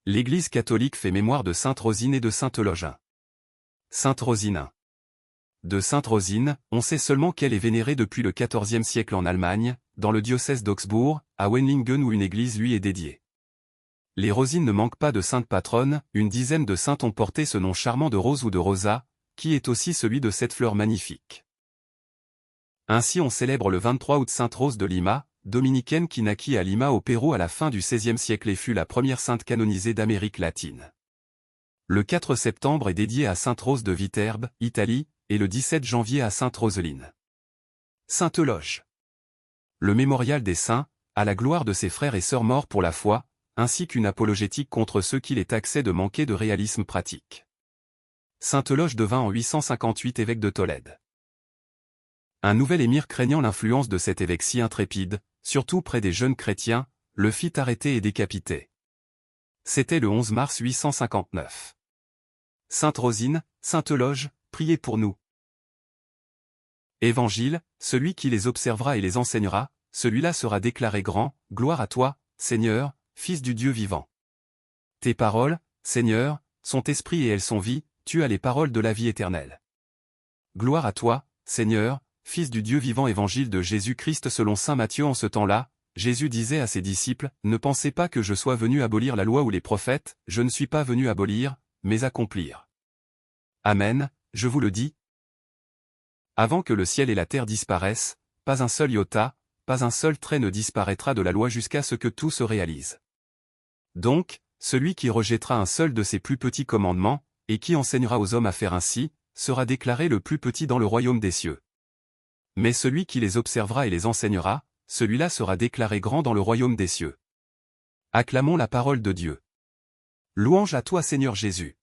L'Église catholique fait mémoire de Sainte Rosine et de Sainte Eulogin. Sainte Rosine. De Sainte Rosine, on sait seulement qu'elle est vénérée depuis le XIVe siècle en Allemagne, dans le diocèse d'Augsbourg, à Wenningen où une église lui est dédiée. Les Rosines ne manquent pas de sainte patronne, une dizaine de saintes ont porté ce nom charmant de Rose ou de Rosa, qui est aussi celui de cette fleur magnifique. Ainsi on célèbre le 23 août Sainte Rose de Lima, dominicaine qui naquit à Lima au Pérou à la fin du XVIe siècle et fut la première sainte canonisée d'Amérique latine. Le 4 septembre est dédié à Sainte Rose de Viterbe, Italie, et le 17 janvier à Sainte Roseline. Sainte Euloge. Le mémorial des saints, à la gloire de ses frères et sœurs morts pour la foi, ainsi qu'une apologétique contre ceux qu'il est taxé de manquer de réalisme pratique. Sainte Euloge devint en 858 évêque de Tolède. Un nouvel émir craignant l'influence de cet évêque si intrépide, surtout près des jeunes chrétiens, le fit arrêter et décapiter. C'était le 11 mars 859. Sainte Rosine, Sainte Euloge, priez pour nous. Évangile, celui qui les observera et les enseignera, celui-là sera déclaré grand, gloire à toi, Seigneur, Fils du Dieu vivant. Tes paroles, Seigneur, sont esprit et elles sont vie, tu as les paroles de la vie éternelle. Gloire à toi, Seigneur, Fils du Dieu vivant. Évangile de Jésus-Christ selon saint Matthieu. En ce temps-là, Jésus disait à ses disciples, « Ne pensez pas que je sois venu abolir la loi ou les prophètes, je ne suis pas venu abolir, mais accomplir. Amen, je vous le dis. Avant que le ciel et la terre disparaissent, pas un seul iota, pas un seul trait ne disparaîtra de la loi jusqu'à ce que tout se réalise. Donc, celui qui rejettera un seul de ces plus petits commandements, et qui enseignera aux hommes à faire ainsi, sera déclaré le plus petit dans le royaume des cieux. Mais celui qui les observera et les enseignera, celui-là sera déclaré grand dans le royaume des cieux. Acclamons la parole de Dieu. Louange à toi Seigneur Jésus.